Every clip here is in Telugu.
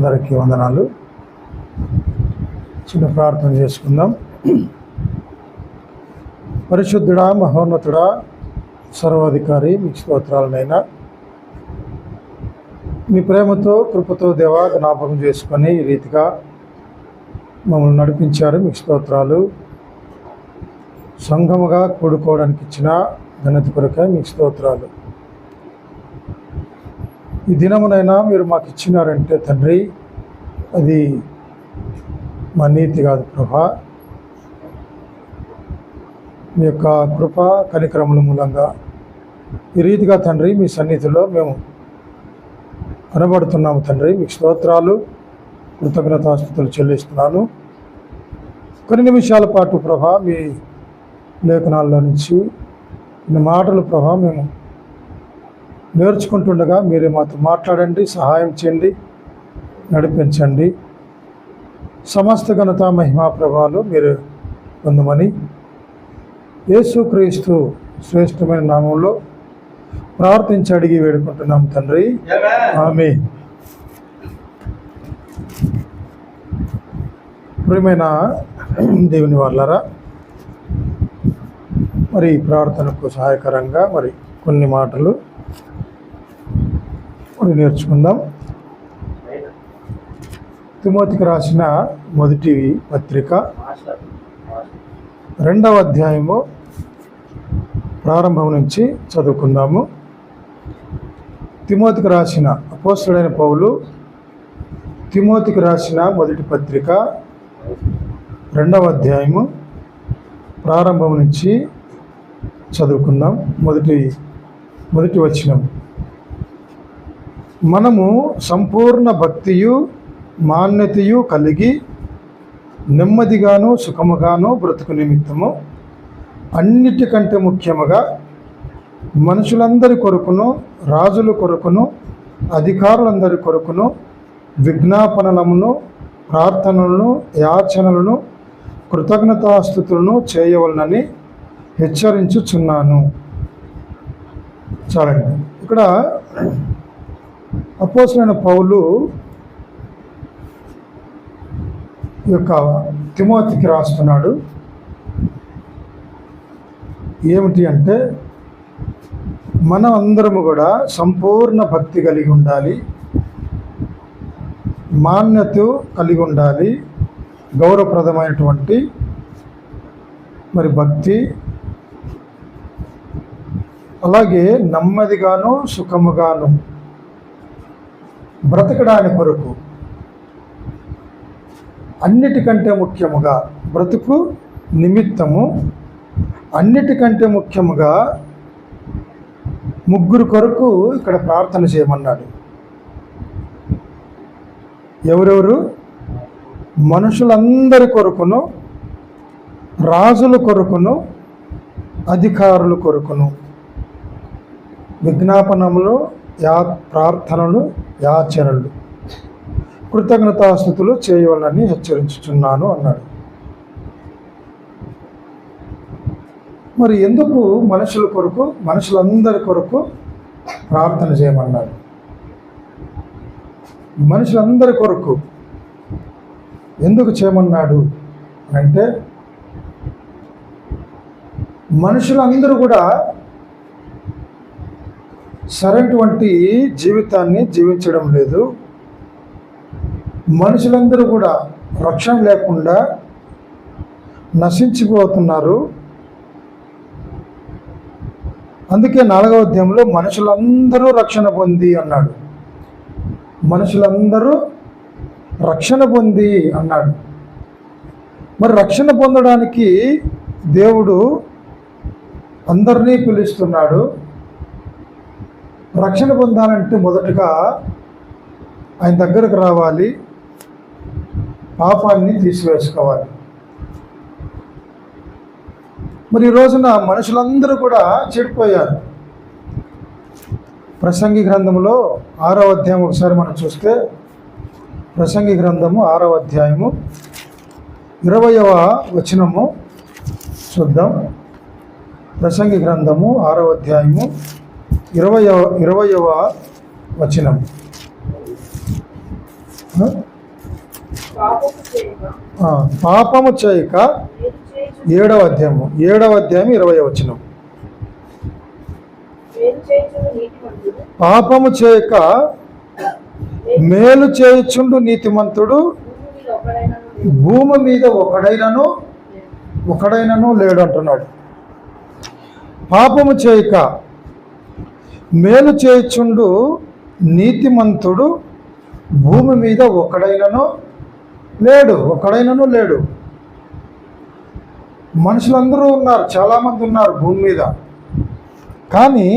అందరికీ వందనాలు. చిన్న ప్రార్థన చేసుకుందాం. పరిశుద్ధుడా, మహోన్నతుడా, సర్వాధికారి, మీకు స్తోత్రాలనైనా. మీ ప్రేమతో కృపతో దేవా జ్ఞాపకం చేసుకొని ఈ రీతిగా మమ్మల్ని నడిపించారు. మీకు స్తోత్రాలు. సంఘముగా కూడుకోవడానికి ఇచ్చిన ఘనత కొరకే మీకు స్తోత్రాలు. ఈ దినమునైనా మీరు మాకు ఇచ్చినారంటే తండ్రి, అది మా నీతి కాదు ప్రభా. మీ యొక్క కృప కనికరముల మూలంగా ఈ రీతిగా తండ్రి మీ సన్నిధిలో మేము కనబడుతున్నాము తండ్రి. మీకు స్తోత్రాలు, కృతజ్ఞతాస్తుతులు చెల్లిస్తున్నాను. కొన్ని నిమిషాల పాటు ప్రభా మీ లేఖనాల్లో నుంచి కొన్ని మాటలు ప్రభా మేము నేర్చుకుంటుండగా మీరే మాతో మాట్లాడండి, సహాయం చేయండి, నడిపించండి. సమస్త ఘనత మహిమా ప్రభావాలు మీరు పొందమని యేసుక్రీస్తు శ్రేష్టమైన నామంలో ప్రార్థించి అడిగి వేడుకుంటున్నాం తండ్రి, ఆమేన్. ప్రియమైన దేవుని వాళ్ళారా, మరి ప్రార్థనకు సహాయకరంగా మరి కొన్ని మాటలు నేర్చుకుందాం. తిమోతికి రాసిన మొదటి పత్రిక 2వ అధ్యాయము ప్రారంభం నుంచి చదువుకుందాము. తిమోతికి రాసిన అపోస్తలుడైన పౌలు తిమోతికి రాసిన మొదటి పత్రిక 2వ అధ్యాయము ప్రారంభం నుంచి చదువుకుందాం. మొదటి వచనం. మనము సంపూర్ణ భక్తియు మాన్యతయు కలిగి నెమ్మదిగాను సుఖముగాను బ్రతుకు నిమిత్తము అన్నిటికంటే ముఖ్యముగా మనుషులందరి కొరకును, రాజుల కొరకును, అధికారులందరి కొరకును విజ్ఞాపనలను, ప్రార్థనలను, యాచనలను, కృతజ్ఞతాస్తుతులను చేయవలనని హెచ్చరించుచున్నాను. చాలండి. ఇక్కడ అపోస్తలుడైన పౌలు ఈ యొక్క తిమోతికి రాస్తున్నాడు. ఏమిటి అంటే, మనం అందరము కూడా సంపూర్ణ భక్తి కలిగి ఉండాలి, మాన్యత కలిగి ఉండాలి, గౌరవప్రదమైనటువంటి మరి భక్తి, అలాగే నెమ్మదిగాను సుఖముగాను బ్రతకడానికి కొరకు అన్నిటికంటే ముఖ్యముగా బ్రతుకు నిమిత్తము అన్నిటికంటే ముఖ్యముగా ముగ్గురు కొరకు ఇక్కడ ప్రార్థన చేయమన్నాడు. ఎవరెవరు? మనుషులందరి కొరకును, రాజుల కొరకును, అధికారుల కొరకును విజ్ఞాపనములు, ప్రార్థనలు, యాచనలు, కృతజ్ఞతాస్తుతులు చేయవాలని హెచ్చరించుచున్నాను అన్నాడు. మరి ఎందుకు మనుషుల కొరకు, మనుషులందరి కొరకు ప్రార్థన చేయమన్నాడు? మనుషులందరి కొరకు ఎందుకు చేయమన్నాడు అంటే, మనుషులందరూ కూడా సరైనటువంటి జీవితాన్ని జీవించడం లేదు. మనుషులందరూ కూడా రక్షణ లేకుండా నశించిపోతున్నారు. అందుకే 4వ అధ్యాయంలో మనుషులందరూ రక్షణ పొంది అన్నాడు. మనుషులందరూ రక్షణ పొంది అన్నాడు. మరి రక్షణ పొందడానికి దేవుడు అందరినీ పిలుస్తున్నాడు. రక్షణ పొందాలంటే మొదటగా ఆయన దగ్గరకు రావాలి, పాపాన్ని తీసివేసుకోవాలి. మరి ఈ రోజున మనుషులందరూ కూడా చెడిపోయారు. ప్రసంగి గ్రంథంలో 6వ అధ్యాయం ఒకసారి మనం చూస్తే, ప్రసంగి గ్రంథము 6వ అధ్యాయము 20వ వచనము చూద్దాం. ప్రసంగి గ్రంథము 6వ అధ్యాయము 20వ వచనం. పాపము చేయక 7వ అధ్యాయము 20వ వచనం. పాపము చేయక మేలు చేయుచుండు నీతిమంతుడు భూమి మీద ఒకడైనను లేడు అంటున్నాడు. పాపము చేయక మేలు చేయుచుండు నీతిమంతుడు భూమి మీద ఒకడైనను లేడు. మనుషులందరూ ఉన్నారు, చాలామంది ఉన్నారు భూమి మీద. కానీ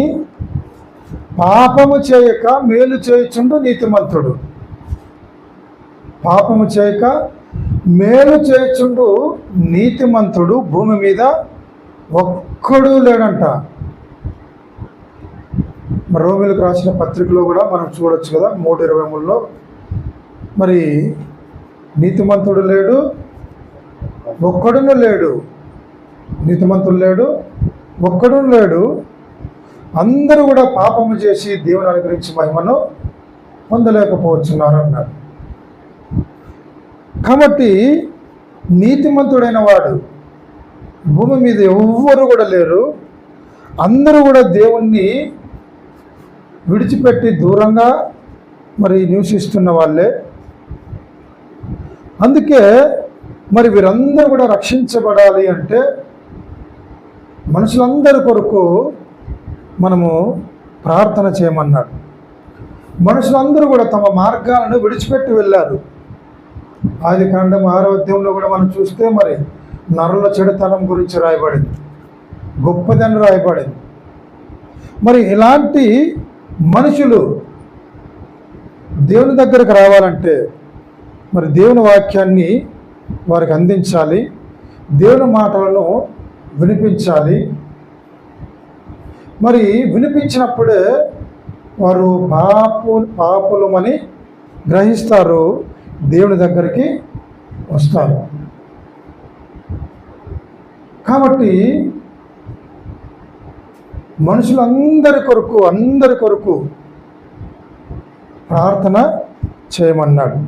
పాపము చేయక మేలు చేయుచుండు నీతిమంతుడు, పాపము చేయక మేలు చేయుచుండు నీతిమంతుడు భూమి మీద ఒక్కడు లేడంట. రోమిలకు రాసిన పత్రికలో కూడా మనం చూడొచ్చు కదా, 3:23లో మరి నీతిమంతుడు లేడు, ఒక్కడును లేడు. నీతిమంతుడు లేడు, ఒక్కడును లేడు. అందరూ కూడా పాపము చేసి దేవుని అనుగ్రహించి మహిమను పొందలేకపోతున్నారు అన్నాడు. కాబట్టి నీతిమంతుడైన వాడు భూమి మీద ఎవ్వరు కూడా లేరు. అందరూ కూడా దేవుణ్ణి విడిచిపెట్టి దూరంగా మరి నివసిస్తున్న వాళ్ళే. అందుకే మరి వీరందరూ కూడా రక్షించబడాలి అంటే మనుషులందరి కొరకు మనము ప్రార్థన చేయమన్నాడు. మనుషులందరూ కూడా తమ మార్గాలను విడిచిపెట్టి వెళ్ళారు. ఆదికాండం 6వ అధ్యాయంలో కూడా మనం చూస్తే మరి నరుల చెడుతనం గురించి రాయబడింది, గొప్పదని రాయబడింది. మరి ఇలాంటి మనుషులు దేవుని దగ్గరకు రావాలంటే మరి దేవుని వాక్యాన్ని వారికి అందించాలి, దేవుని మాటలను వినిపించాలి. మరి వినిపించినప్పుడే వారు పాపులమని గ్రహిస్తారు, దేవుని దగ్గరికి వస్తారు. కాబట్టి మనుషులందరి కొరకు ప్రార్థన చేయమన్నాడు.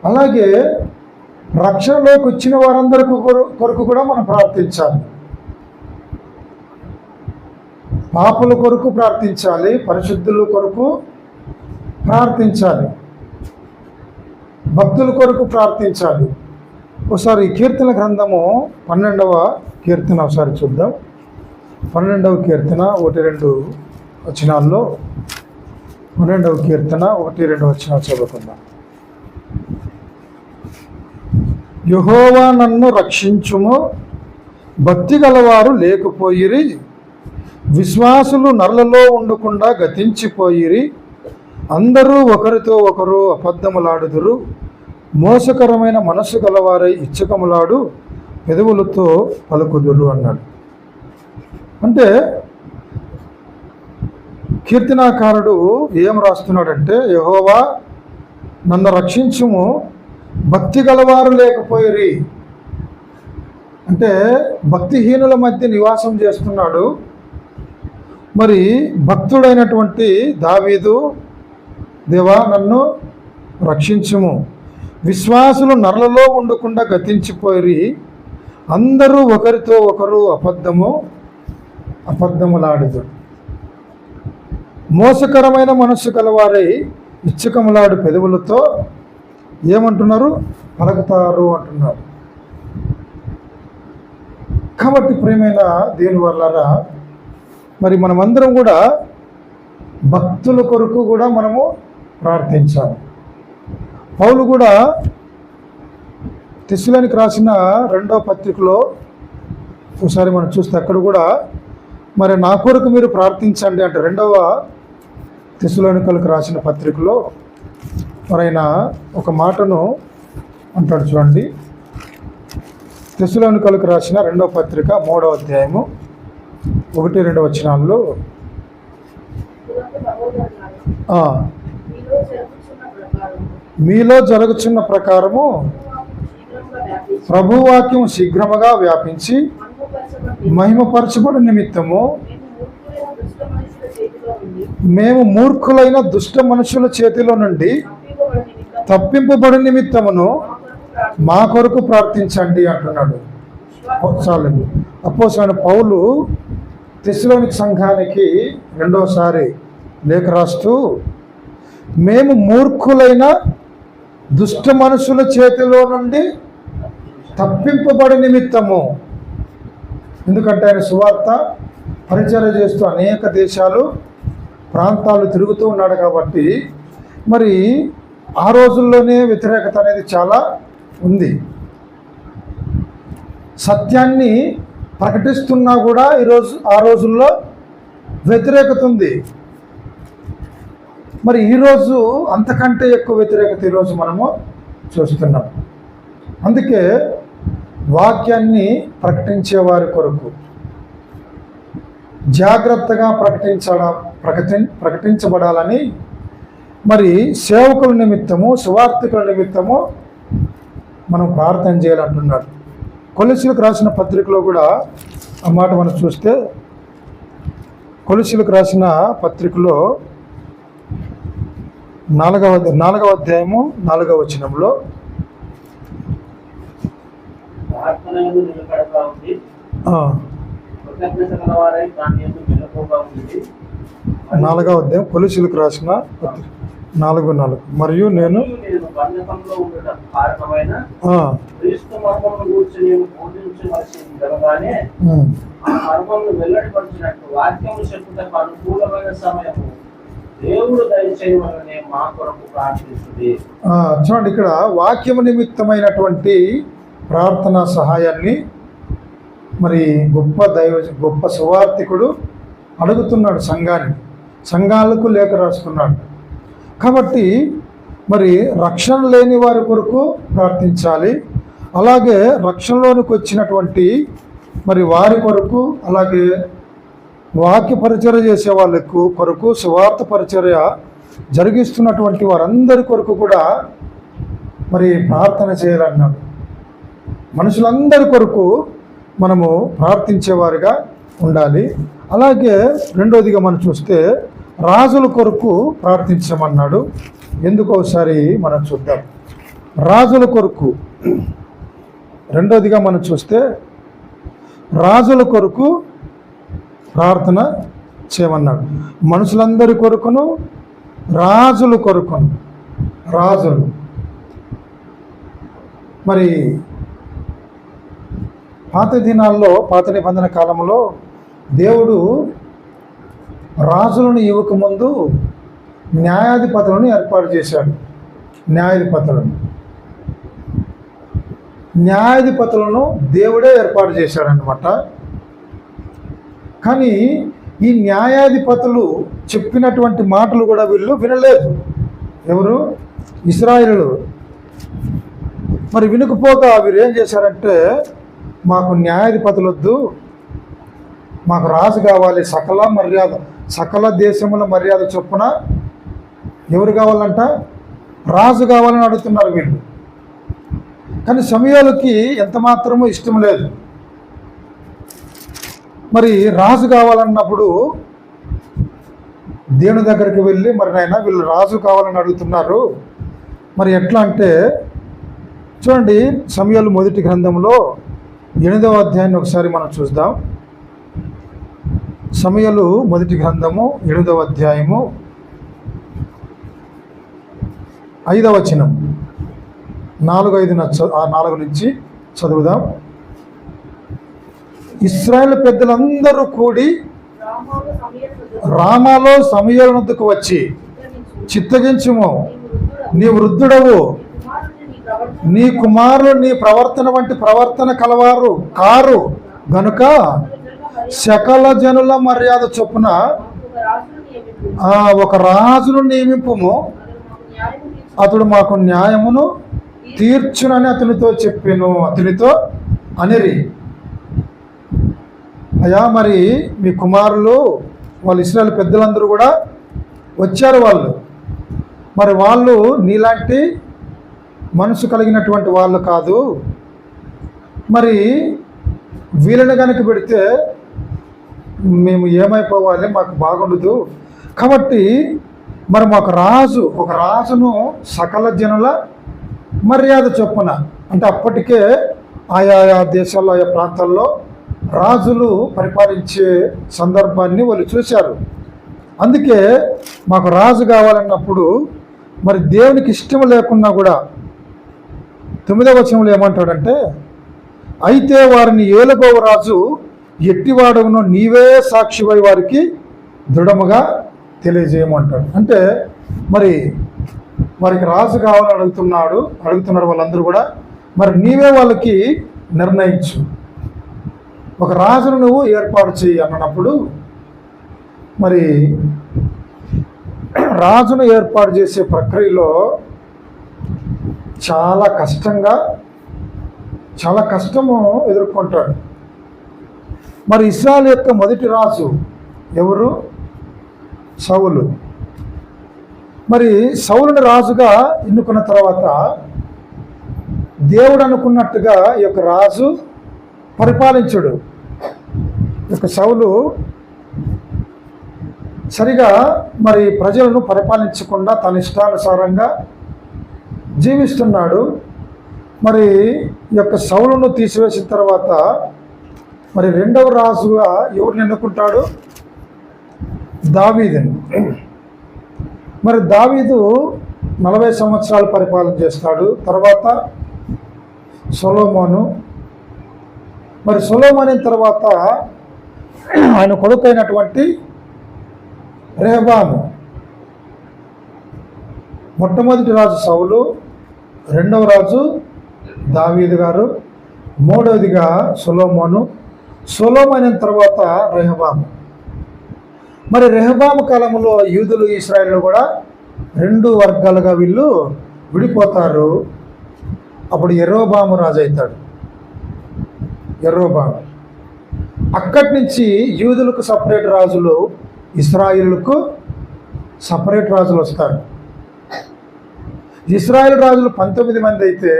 అలాగే రక్షణలోకి వచ్చిన వారందరి కొరకు కూడా మనం ప్రార్థించాలి. పాపుల కొరకు ప్రార్థించాలి, పరిశుద్ధుల కొరకు ప్రార్థించాలి, భక్తుల కొరకు ప్రార్థించాలి. ఒకసారి కీర్తన గ్రంథము 12వ కీర్తన ఒకసారి చూద్దాం. 12వ కీర్తన 1-2 వచనాల్లో 12వ కీర్తన 1-2 వచనాలు చదువుకుందాం. యెహోవా నన్ను రక్షించుము, భక్తి గలవారు లేకపోయిరి, విశ్వాసులు నరులలో ఉండకుండా గతించిపోయిరి, అందరూ ఒకరితో ఒకరు అబద్ధములాడుదురు, మోసకరమైన మనస్సు గలవారై ఇచ్చకములాడు పెదవులతో పలుకుదురు అన్నాడు. అంటే కీర్తనాకారుడు ఏం రాస్తున్నాడంటే, యెహోవా నన్ను రక్షించుము, భక్తి గలవారు లేకపోయిరి. అంటే భక్తిహీనుల మధ్య నివాసం చేస్తున్నాడు. మరి భక్తుడైనటువంటి దావీదు, దేవా నన్ను రక్షించుము, విశ్వాసులు నరులలో ఉండకుండా గతించిపోయి అందరూ ఒకరితో ఒకరు అబద్ధములాడుదు, మోసకరమైన మనస్సు కలవారై ఇచ్చకములాడు పెదవులతో ఏమంటున్నారు, పలుకుతారు అంటున్నారు. కాబట్టి ప్రియమైన దేవుని వల్లరా మరి మనమందరం కూడా భక్తుల కొరకు కూడా మనము ప్రార్థించాలి. పౌలు కూడా తెస్సలోనికి రాసిన 2వ పత్రికలో ఒకసారి మనం చూస్తే అక్కడ కూడా మరి నా కొరకు మీరు ప్రార్థించండి అంటే 2వ తెస్సలోనికలకు రాసిన పత్రికలో మరి ఆయన ఒక మాటను అంటాడు చూడండి. తెస్సలోనికలకు రాసిన 2వ పత్రిక 3వ అధ్యాయము 1-2 వచనాల్లో మీలో జరుగుతున్న ప్రకారము ప్రభువాక్యం శీఘ్రముగా వ్యాపించి మహిమపరచబడు నిమిత్తము మేము మూర్ఖులైన దుష్ట మనుషుల చేతిలో నుండి తప్పింపబడి నిమిత్తమును మా కొరకు ప్రార్థించండి అంటున్నాడు. చాలండి. అపోస్తలుడైన పౌలు తెస్సలోనిక సంఘానికి రెండోసారి లేఖ రాస్తూ, మేము మూర్ఖులైన దుష్ట మనుషుల చేతిలో నుండి తప్పింపబడి నిమిత్తము, ఎందుకంటే ఆయన సువార్త పరిచర్య చేస్తూ అనేక దేశాలు ప్రాంతాలు తిరుగుతూ ఉన్నాడు కాబట్టి మరి ఆ రోజుల్లోనే వ్యతిరేకత అనేది చాలా ఉంది. సత్యాన్ని ప్రకటిస్తున్నా కూడా ఆ రోజుల్లో వ్యతిరేకత ఉంది. మరి ఈరోజు అంతకంటే ఎక్కువ వ్యతిరేకత ఈరోజు మనము చూస్తున్నాం. అందుకే వాక్యాన్ని ప్రకటించే వారి కొరకు జాగ్రత్తగా ప్రకటించబడాలని మరి సేవకుల నిమిత్తము, సువార్థికుల నిమిత్తము మనం ప్రార్థన చేయాలంటున్నాడు. కొలసీలకు రాసిన పత్రికలో కూడా ఆ మాట మనం చూస్తే, కొలసీలకు రాసిన పత్రికలో 4వ అధ్యాయము 4వ వచనంలో, 4వ అధ్యాయం కొలసీలకు రాసిన 4:4 మరియు నేను చూడండి, ఇక్కడ వాక్యము నిమిత్తమైనటువంటి ప్రార్థనా సహాయాన్ని మరి గొప్ప సువార్థికుడు అడుగుతున్నాడు సంఘాలకు లేఖ రాస్తున్నాడు. కాబట్టి మరి రక్షణ లేని వారి కొరకు ప్రార్థించాలి. అలాగే రక్షణలోనికి వచ్చినటువంటి మరి వారి కొరకు, అలాగే వాక్య పరిచర్య చేసే వాళ్ళ కొరకు, సువార్త పరిచర్య జరిగిస్తున్నటువంటి వారందరి కొరకు కూడా మరి ప్రార్థన చేయాలన్నాడు. మనుషులందరి కొరకు మనము ప్రార్థించేవారిగా ఉండాలి. అలాగే రెండోదిగా మనం చూస్తే రాజుల కొరకు ప్రార్థించమన్నాడు. ఎందుకో ఒకసారి మనం చూద్దాం. రాజుల కొరకు రెండోదిగా మనం చూస్తే రాజుల కొరకు ప్రార్థన చేయమన్నాడు. మనుషులందరి కొరకును, రాజుల కొరకును. రాజులు మరి పాత దినాల్లో, పాత నిబంధన కాలంలో దేవుడు రాజులను ఇవ్వకముందు న్యాయాధిపతులను ఏర్పాటు చేశాడు. న్యాయాధిపతులను దేవుడే ఏర్పాటు చేశాడనమాట. కానీ ఈ న్యాయాధిపతులు చెప్పినటువంటి మాటలు కూడా వీళ్ళు వినలేదు. ఎవరు? ఇశ్రాయేలు. మరి వినకపోగా వీరు ఏం చేశారంటే, మాకు న్యాయాధిపతులు వద్దు, మాకు రాజు కావాలి, సకల దేశముల మర్యాద చొప్పున ఎవరు కావాలంట? రాజు కావాలని అడుగుతున్నారు వీళ్ళు. కానీ సమూయేలుకి ఎంత మాత్రమూ ఇష్టం లేదు. మరి రాజు కావాలన్నప్పుడు దేవుని దగ్గరికి వెళ్ళి, మరి నాయన వీళ్ళు రాజు కావాలని అడుగుతున్నారు, మరి ఎట్లా అంటే చూడండి, సమూయేలు మొదటి గ్రంథంలో 8వ అధ్యాయాన్ని ఒకసారి మనం చూద్దాం. సమూయేలు మొదటి గ్రంథము 8వ అధ్యాయము 5వ వచనం 4 నుంచి చదువుదాం. ఇశ్రాయేలు పెద్దలందరూ కూడి రామాలో సమూయేలు వద్దకు వచ్చి, చిత్తగించుము, నీ వృద్ధుడవు, నీ కుమారులు నీ ప్రవర్తన వంటి ప్రవర్తన కలవారు కారు గనుక సకల జనుల మర్యాద చొప్పున ఒక రాజును నియమింపుము, అతడు మాకు న్యాయమును తీర్చునని అతనితో అనిరి. అయ్యా, మరి మీ కుమారులు వాళ్ళు ఇశ్రాయేలు పెద్దలందరూ కూడా వచ్చారు. మరి వాళ్ళు నీలాంటి మనసు కలిగినటువంటి వాళ్ళు కాదు. మరి వీళ్ళని కనుక పెడితే మేము ఏమైపోవాలి, మాకు బాగుండదు. కాబట్టి మరి ఒక రాజును సకల జనుల మర్యాద చొప్పున, అంటే అప్పటికే ఆయా దేశాల్లో ఆయా ప్రాంతాల్లో రాజులు పరిపాలించే సందర్భాన్ని వాళ్ళు చూశారు. అందుకే మాకు రాజు కావాలన్నప్పుడు మరి దేవునికి ఇష్టం లేకున్నా కూడా 9వ వచనంలో ఏమంటాడంటే, అయితే వారిని ఏలుగోవ రాజు ఎట్టివాడవునో నీవే సాక్షివై వారికి దృఢముగా తెలియజేయమంటాడు. అంటే మరి వారికి రాజు కావాలని అడుగుతున్నారు వాళ్ళందరూ కూడా. మరి నీవే వాళ్ళకి నిర్ణయించు, ఒక రాజును నువ్వు ఏర్పాటు చేయి అన్నప్పుడు, మరి రాజును ఏర్పాటు చేసే ప్రక్రియలో చాలా కష్టము ఎదుర్కొంటాడు. మరి ఇశ్రాయేలు యొక్క మొదటి రాజు ఎవరు? సౌలు. మరి సౌలుని రాజుగా ఎన్నుకున్న తర్వాత దేవుడు అనుకున్నట్టుగా ఈ యొక్క రాజు పరిపాలించడు. ఈ యొక్క సౌలు సరిగా మరి ప్రజలను పరిపాలించకుండా తన ఇష్టానుసారంగా జీవిస్తున్నాడు. మరి ఈ యొక్క సౌలును తీసివేసిన తర్వాత మరి రెండవ రాజుగా ఎవరిని ఎన్నుకుంటాడు? దావీదుని. మరి దావీదు 40 సంవత్సరాలు పరిపాలన చేస్తాడు. తర్వాత సొలొమోను. మరి సొలొమోను తర్వాత ఆయన కొడుకు అయినటువంటి రెహబాము. మొట్టమొదటి రాజు సౌలు, రెండవ రాజు దావీదు గారు, మూడవదిగా సొలొమోను, సొలొమోను తర్వాత రెహబాము. మరి రెహబాము కాలంలో యూదులు ఇశ్రాయేలు కూడా 2 వర్గాలుగా వీళ్ళు విడిపోతారు. అప్పుడు యెరోబాము రాజు అవుతాడు. యెరోబాము. అక్కడి నుంచి యూదులకు సపరేట్ రాజులు, ఇశ్రాయేలుకు సపరేట్ రాజులు వస్తారు. ఇశ్రాయేల్ రాజులు 19 మంది అయితే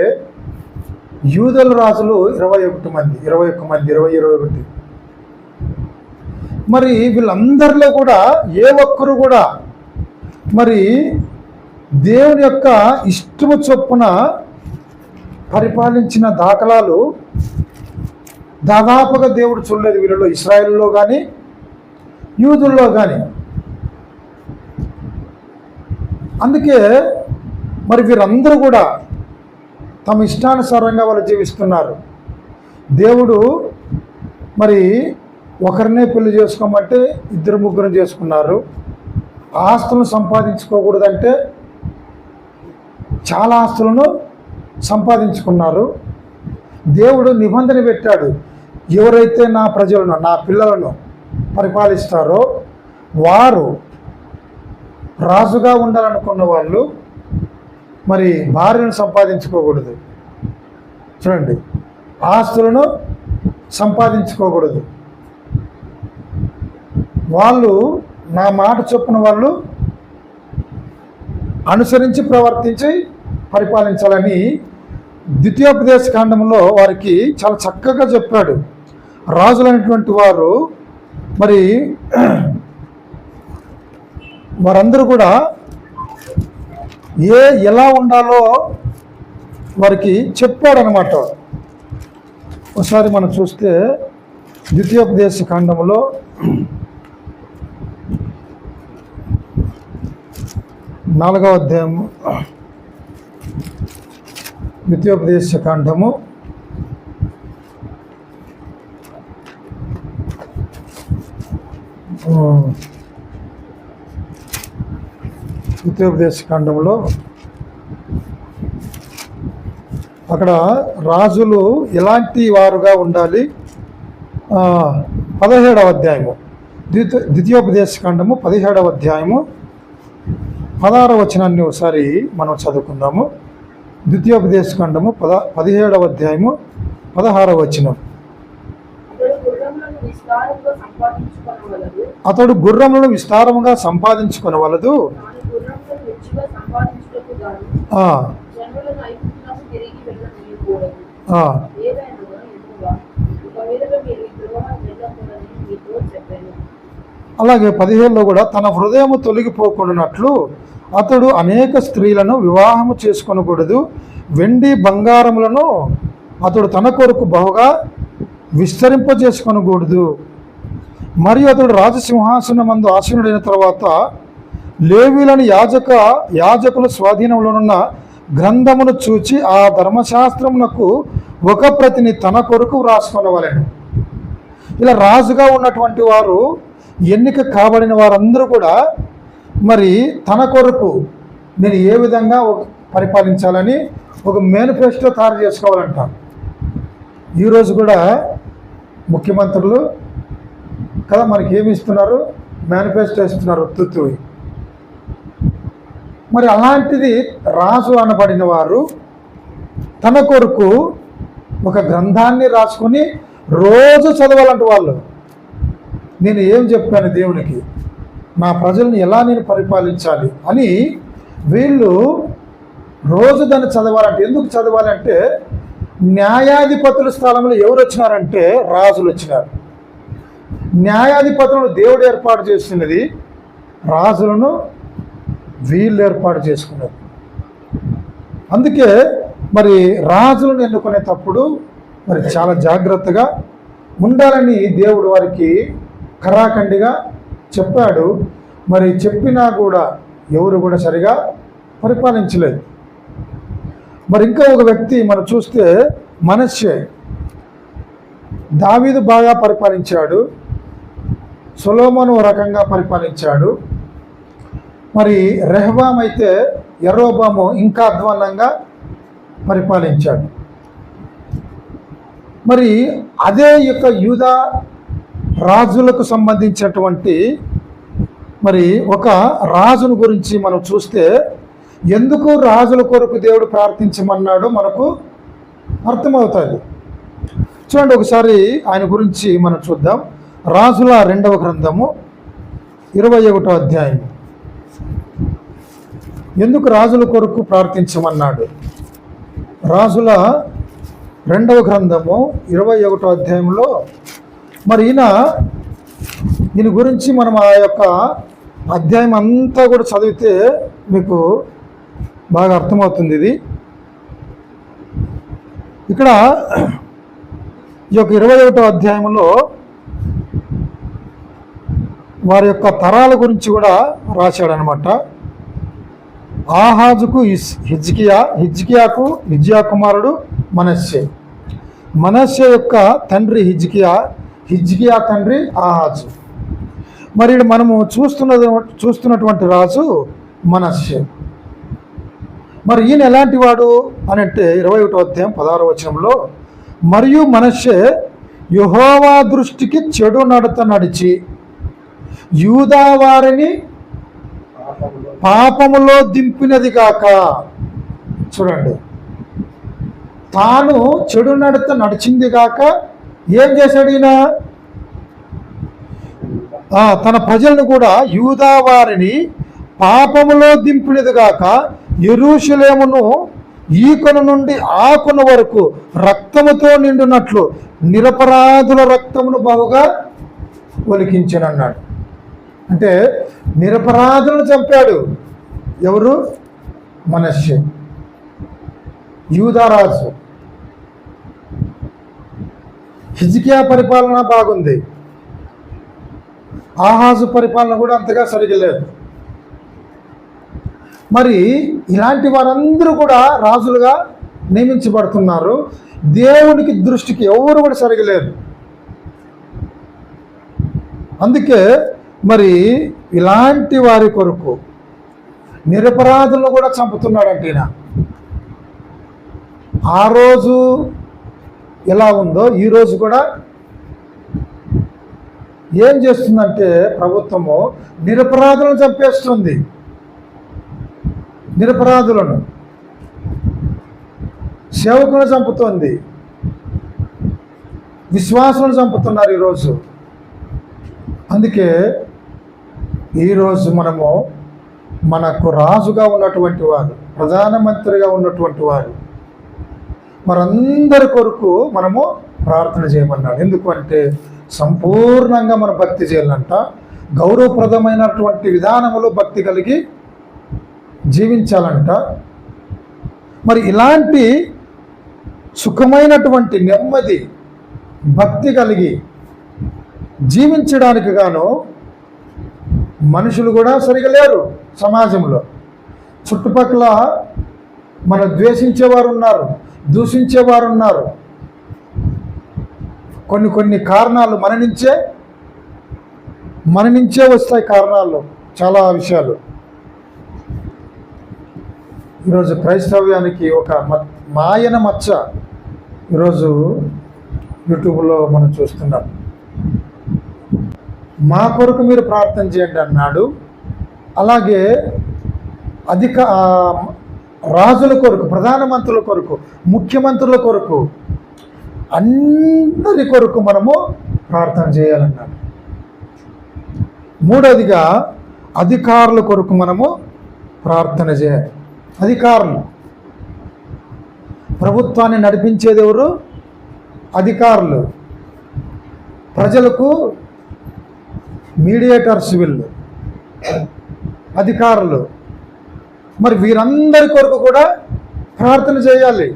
యూదుల రాజులు 21 మంది. మరి వీళ్ళందరిలో కూడా ఏ ఒక్కరు కూడా మరి దేవుని యొక్క ఇష్టము చొప్పున పరిపాలించిన దాఖలాలు దాదాపుగా దేవుడు చూడలేదు వీళ్ళలో, ఇశ్రాయేలులో కానీ యూదుల్లో కానీ. అందుకే మరి వీరందరూ కూడా తమ ఇష్టానుసారంగా వాళ్ళు జీవిస్తున్నారు. దేవుడు మరి ఒకరినే పెళ్లి చేసుకోమంటే 2-3 చేసుకున్నారు. ఆస్తులను సంపాదించుకోకూడదంటే చాలా ఆస్తులను సంపాదించుకున్నారు. దేవుడు నిబంధన పెట్టాడు, ఎవరైతే నా ప్రజలను, నా పిల్లలను పరిపాలిస్తారో వారు రాజుగా ఉండాలనుకున్న వాళ్ళు మరి భార్యను సంపాదించుకోకూడదు. చూడండి, ఆస్తులను సంపాదించుకోకూడదు. వాళ్ళు నా మాట చొప్పున వాళ్ళు అనుసరించి ప్రవర్తించి పరిపాలించాలని ద్వితీయోపదేశ కాండంలో వారికి చాలా చక్కగా చెప్పాడు. రాజులైనటువంటి వారు మరి వారందరూ కూడా ఎలా ఉండాలో వారికి చెప్పాడనమాట. ఒకసారి మనం చూస్తే ద్వితీయోపదేశ కాండంలో 4వ అధ్యాయము, ద్వితీయోపదేశ కాండము 'ద్వితీయోపదేశకాండంలో అక్కడ రాజులు ఎలాంటి వారుగా ఉండాలి. 17వ అధ్యాయము, ద్వితీయోపదేశకాండము 17వ అధ్యాయము 16వ వచనాన్ని ఒకసారి మనం చదువుకుందాము. ద్వితీయోపదేశకాండము 17వ అధ్యాయము 16వ వచనం. అతడు గుర్రములను విస్తారముగా సంపాదించుకొనవలదు, అలాగే 15లో కూడా తన హృదయము తొలగిపోకుండానట్లు అతడు అనేక స్త్రీలను వివాహము చేసుకొనకూడదు, వెండి బంగారములను అతడు తన కొరకు బహుగా విస్తరింపజేసుకొనకూడదు. మరియు అతడు రాజసింహాసనమందు ఆసీనుడైన తర్వాత లేవీలను యాజకుల స్వాధీనంలోనున్న గ్రంథమును చూచి ఆ ధర్మశాస్త్రమునకు ఒక ప్రతిని తన కొరకు వ్రాసుకొనవలెను. ఇలా రాజుగా ఉన్నటువంటి వారు, ఎన్నిక కాబడిన వారందరూ కూడా మరి తన కొరకు నేను ఏ విధంగా పరిపాలించాలని ఒక మేనిఫెస్టో తయారు చేసుకోవాలంట. ఈరోజు కూడా ముఖ్యమంత్రులు కదా మనకి ఏమి ఇస్తున్నారు, మేనిఫెస్టో ఇస్తున్నారు తుత్తువి. మరి అలాంటిది రాజు అనబడిన వారు తన కొరకు ఒక గ్రంథాన్ని రాసుకొని రోజు చదవాలంట. వాళ్ళు నేను ఏం చెప్పాను దేవునికి, నా ప్రజల్ని ఎలా నేను పరిపాలించాలి అని వీళ్ళు రోజు దాన్ని చదవాలంటే. ఎందుకు చదవాలంటే న్యాయాధిపతుల స్థలంలో ఎవరు వచ్చినారంటే రాజులు వచ్చినారు. న్యాయాధిపతులను దేవుడు ఏర్పాటు చేసినది, రాజులను వీళ్ళు ఏర్పాటు చేసుకున్నారు. అందుకే మరి రాజులను ఎన్నుకునేటప్పుడు మరి చాలా జాగ్రత్తగా ఉండాలని దేవుడు వారికి ఖరాఖండిగా చెప్పాడు. మరి చెప్పినా కూడా ఎవరు కూడా సరిగా పరిపాలించలేదు. మరి ఇంకా ఒక వ్యక్తి మనం చూస్తే మనష్షే. దావీదు బాగా పరిపాలించాడు, సొలొమోను రకంగా పరిపాలించాడు. మరి రెహబాం అయితే యరొబాము ఇంకా అధ్వాన్నంగా పరిపాలించాడు. మరి అదే యొక్క యూదా రాజులకు సంబంధించినటువంటి మరి ఒక రాజును గురించి మనం చూస్తే ఎందుకు రాజుల కొరకు దేవుడు ప్రార్థించమన్నాడో మనకు అర్థమవుతుంది. చూడండి, ఒకసారి ఆయన గురించి మనం చూద్దాం. రాజుల 2వ గ్రంథము 21వ అధ్యాయం. ఎందుకు రాజుల కొరకు ప్రార్థించమన్నాడు? రాజుల 2వ గ్రంథము 21వ అధ్యాయంలో మరి ఈయన గురించి మనం ఆ యొక్క అధ్యాయం అంతా కూడా చదివితే మీకు బాగా అర్థమవుతుంది. ఇది ఇక్కడ ఈ యొక్క 21వ అధ్యాయంలో వారి యొక్క తరాల గురించి కూడా రాశాడనమాట. ఆహాజుకు హిజ్కియాకు హిజ్కియా కుమారుడు మనష్షే. మనష్షే యొక్క తండ్రి హిజ్కియా తండ్రి ఆహాజు. మరి మనము చూస్తున్నటువంటి రాజు మనష్షే. మరి ఈయన ఎలాంటి వాడు అని అంటే 21వ అధ్యాయం 16వ వచనంలో, మరియు మనష్షే యెహోవా దృష్టికి చెడు నడత నడిచి యూదా వారిని పాపములో దింపినది కాక. చూడండి, తాను చెడు నడత నడిచింది కాక ఏం చేశాడు ఈయన? తన ప్రజలను కూడా యూదా వారిని పాపములో దింపినది కాక యెరూషలేమును ఈ కొన నుండి ఆ కొన వరకు రక్తముతో నిండునట్లు నిరపరాధుల రక్తమును బహుగా ఒలికించనన్నాడు. అంటే నిరపరాధులను చంపాడు. ఎవరు? మనష్షే, యూదారాజు. హిజ్కియా పరిపాలన బాగుంది, ఆహాజు పరిపాలన కూడా అంతగా సరిగా లేదు. మరి ఇలాంటి వారందరూ కూడా రాజులుగా నియమించబడుతున్నారు. దేవునికి దృష్టికి ఎవరు కూడా సరిగా లేదు. అందుకే మరి ఇలాంటి వారి కొరకు నిరపరాధులను కూడా చంపుతున్నాడంటే ఈయన. ఆ రోజు ఎలా ఉందో ఈరోజు కూడా ఏం చేస్తుందంటే ప్రభుత్వము నిరపరాధులను చంపేస్తుంది. నిరపరాధులను, సేవకులను చంపుతోంది, విశ్వాసులను చంపుతున్నారు ఈరోజు. అందుకే ఈరోజు మనకు రాజుగా ఉన్నటువంటి వారు, ప్రధానమంత్రిగా ఉన్నటువంటి వారు మరందరి కొరకు మనము ప్రార్థన చేయమన్నాడు. ఎందుకంటే సంపూర్ణంగా మన భక్తి చేయాలంట. గౌరవప్రదమైనటువంటి విధానంలో భక్తి కలిగి జీవించాలంట. మరి ఇలాంటి సుఖమైనటువంటి నెమ్మది భక్తి కలిగి జీవించడానికి గాను మనుషులు కూడా సరిగా లేరు సమాజంలో. చుట్టుపక్కల మన ద్వేషించేవారు ఉన్నారు, దూషించేవారు ఉన్నారు. కొన్ని కారణాలు మన నుంచే వస్తాయి కారణాలు, చాలా విషయాలు. ఈరోజు క్రైస్తవ్యానికి ఒక మాయన మచ్చ ఈరోజు యూట్యూబ్లో మనం చూస్తున్నాం. మా కొరకు మీరు ప్రార్థన చేయండి అన్నాడు. అలాగే రాజుల కొరకు, ప్రధానమంత్రుల కొరకు, ముఖ్యమంత్రుల కొరకు, అందరి కొరకు మనము ప్రార్థన చేయాలన్నాడు. మూడవదిగా అధికారుల కొరకు మనము ప్రార్థన చేయాలి. అధికారులు, ప్రభుత్వాన్ని నడిపించేది ఎవరు? అధికారులు. ప్రజలకు మీడియేటర్స్ వీళ్ళు అధికారులు. మరి వీరందరి కొరకు కూడా ప్రార్థన చేయాలి.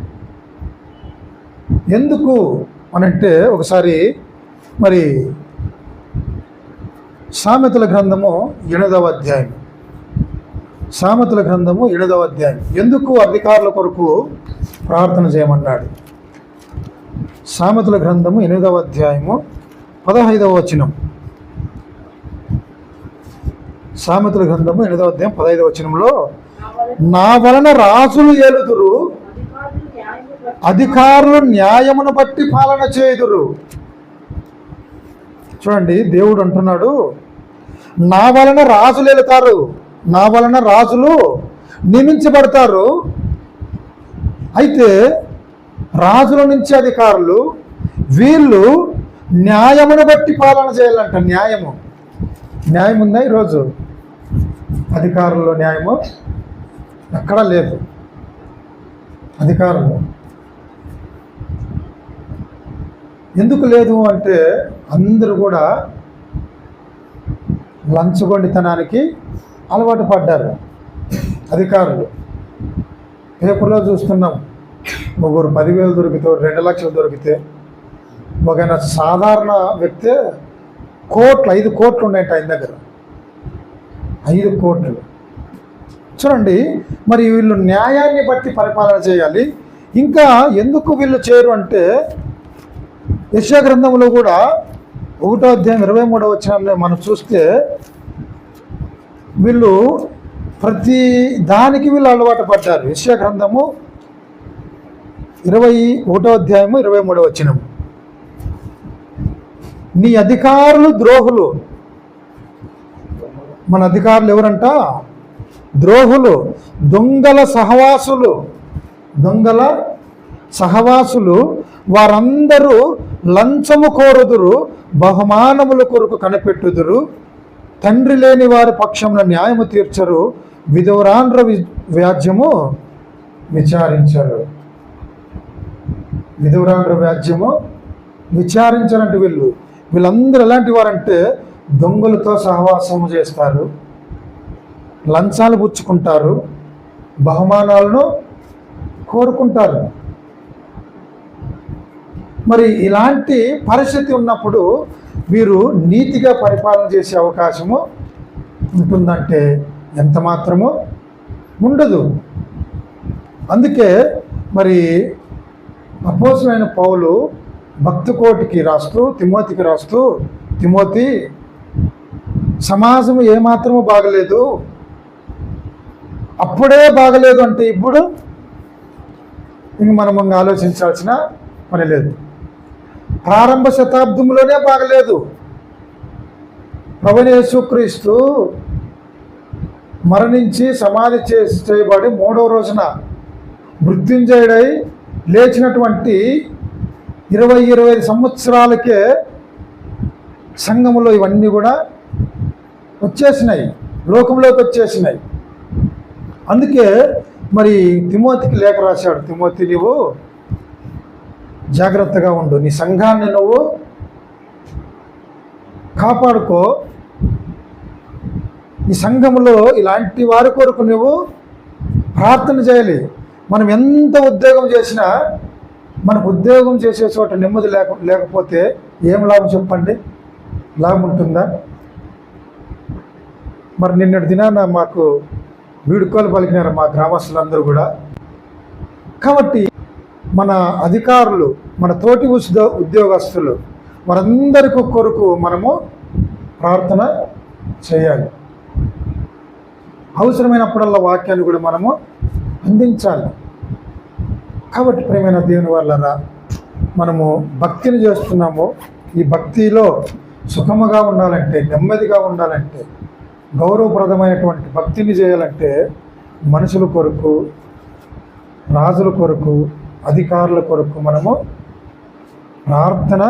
ఎందుకు అనంటే, ఒకసారి మరి సామెతల గ్రంథము 8వ అధ్యాయం, సామెతల గ్రంథము 8వ అధ్యాయం ఎందుకు అధికారుల కొరకు ప్రార్థన చేయమన్నాడు? సామెతల గ్రంథము 8వ అధ్యాయము 15వ వచనం. సామెతల గ్రంథము 8వ అధ్యాయం 15వ వచనంలో, నా వలన రాజులు ఏలుదురు, అధికారులు న్యాయమును బట్టి పాలన చేయుదురు. చూడండి, దేవుడు అంటున్నాడు, నా వలన రాజులు ఏలుతారు, నా వలన రాజులు నియమించబడతారు. అయితే రాజుల నుంచి అధికారులు వీళ్ళు న్యాయమును బట్టి పాలన చేయాలంట. న్యాయం ఉందా ఈరోజు అధికారుల్లో? న్యాయము ఎక్కడా లేదు. అధికారులు ఎందుకు లేదు అంటే, అందరూ కూడా లంచగొండితనానికి అలవాటు పడ్డారు. అధికారులు పేపర్లో చూస్తున్నాం, ముగ్గురు 10,000 దొరికితే, 2 లక్షలు దొరికితే, ఒక సాధారణ వ్యక్తి 5 కోట్లు ఉన్నాయంట ఆయన దగ్గర. 5 కోట్లు. చూడండి, మరి వీళ్ళు న్యాయాన్ని బట్టి పరిపాలన చేయాలి. ఇంకా ఎందుకు వీళ్ళు చేయరు అంటే, యెషయా గ్రంథంలో కూడా 1వ అధ్యాయం 23వ వచనంలో మనం చూస్తే, వీళ్ళు ప్రతి దానికి వీళ్ళు అలవాటు పడ్డారు. యెషయా గ్రంథము 21వ అధ్యాయము 23వ వచనం, నీ అధికారులు ద్రోహులు. మన అధికారులు ఎవరంట? ద్రోహులు, దొంగల సహవాసులు. వారందరూ లంచము కోరుదురు, బహుమానముల కొరకు కనిపెట్టుదురు, తండ్రి లేని వారి పక్షంలో న్యాయము తీర్చరు, విధవరాండ్ర వ్యాజ్యము విచారించరు. విధవరాండ్ర వ్యాజ్యము విచారించారంటే వీళ్ళందరూ ఎలాంటి వారంటే, దొంగలతో సహవాసము చేస్తారు, లంచాలు పుచ్చుకుంటారు, బహుమానాలను కోరుకుంటారు. మరి ఇలాంటి పరిస్థితి ఉన్నప్పుడు వీరు నీతిగా పరిపాలన చేసే అవకాశము ఉంటుందంటే ఎంత మాత్రమూ ఉండదు. అందుకే మరి అపోస్తలుడైన పౌలు భక్తకోటికి రాస్తూ, తిమోతికి రాస్తూ, తిమోతి, సమాజం ఏమాత్రమూ బాగలేదు, అప్పుడే బాగలేదు అంటే ఇప్పుడు ఇంక మనం ఆలోచించాల్సిన పని లేదు. ప్రారంభ శతాబ్దంలోనే బాగలేదు. ప్రభువైన యేసుక్రీస్తు మరణించి సమాధి చేయబడి 3వ రోజున మృత్యుంజయుడై లేచినటువంటి 20-25 సంవత్సరాలకే సంఘములో ఇవన్నీ కూడా వచ్చేసినాయి, లోకంలోకి వచ్చేసినాయి. అందుకే మరి తిమోతికి లేఖ రాశాడు, తిమోతి, నీవు జాగ్రత్తగా ఉండు, నీ సంఘాన్ని నువ్వు కాపాడుకో, ఈ సంఘంలో ఇలాంటి వారి కొరకు నువ్వు ప్రార్థన చేయాలి. మనం ఎంత ఉద్యోగం చేసినా మనకు ఉద్యోగం చేసే చోట నెమ్మది లేకపోతే ఏం లాభం చెప్పండి? లాభం ఉంటుందా? మరి నిన్నటి దినాన మాకు వీడుకోలు పలికినారు మా గ్రామస్తులందరూ కూడా. కాబట్టి మన అధికారులు, మన తోటి ఉద్యోగస్తులు, వారందరికీ కొరకు మనము ప్రార్థన చేయాలి. అవసరమైనప్పుడల్లా వాక్యాన్ని కూడా మనము అందించాలి. కాబట్టి ప్రియమైన దేవుని వల్లరా, మనము భక్తిని చేస్తున్నాము. ఈ భక్తిలో సుఖముగా ఉండాలంటే, నెమ్మదిగా ఉండాలంటే, గౌరవప్రదమైనటువంటి భక్తిని చేయాలంటే మనుషుల కొరకు, రాజుల కొరకు, అధికారుల కొరకు మనము ప్రార్థన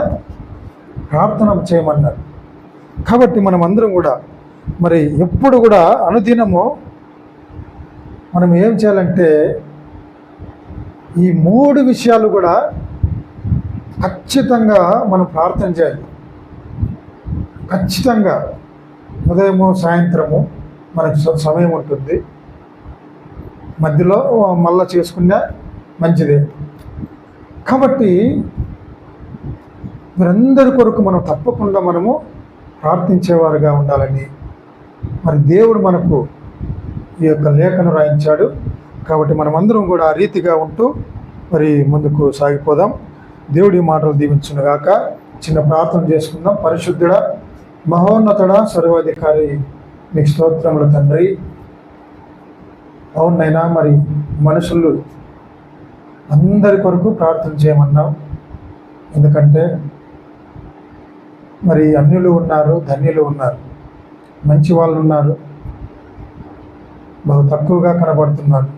చేయమన్నారు. కాబట్టి మనం అందరం కూడా మరి ఎప్పుడు కూడా అనుదినము మనం ఏం చేయాలంటే ఈ 3 విషయాలు కూడా ఖచ్చితంగా మనం ప్రార్థన చేయాలి. ఖచ్చితంగా ఉదయము సాయంత్రము మనకు సమయం ఉంటుంది, మధ్యలో మళ్ళా చేసుకున్నా మంచిదే. కాబట్టి మీరందరి కొరకు మనం తప్పకుండా మనము ప్రార్థించేవారుగా ఉండాలని మరి దేవుడు మనకు ఈ యొక్క లేఖను రాయించాడు. కాబట్టి మనమందరం కూడా ఆ రీతిగా ఉంటూ మరి ముందుకు సాగిపోదాం. దేవుడి మాటలు దీవించునుగాక. చిన్న ప్రార్థన చేసుకుందాం. పరిశుద్ధుడా, మహోన్నతుడా, సర్వాధికారి, మీకు స్తోత్రములు తండ్రి. అవునైనా మరి మనుషులు అందరి కొరకు ప్రార్థన చేయమన్నాం. ఎందుకంటే మరి అన్యులు ఉన్నారు, ధన్యులు ఉన్నారు, మంచి వాళ్ళు ఉన్నారు, బహు తక్కువగా కనబడుతున్నారు.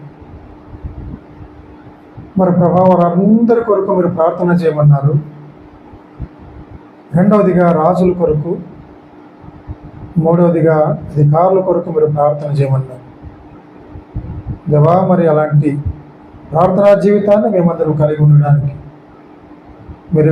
మరి ప్రభావం అందరి కొరకు మీరు ప్రార్థన చేయమన్నారు. రెండవదిగా రాజుల కొరకు, మూడవదిగా అధికారుల కొరకు మీరు ప్రార్థన చేయమన్నారు. దేవా, మరి అలాంటి ప్రార్థనా జీవితాన్ని మేమందరం కలిగి ఉండడానికి మీరు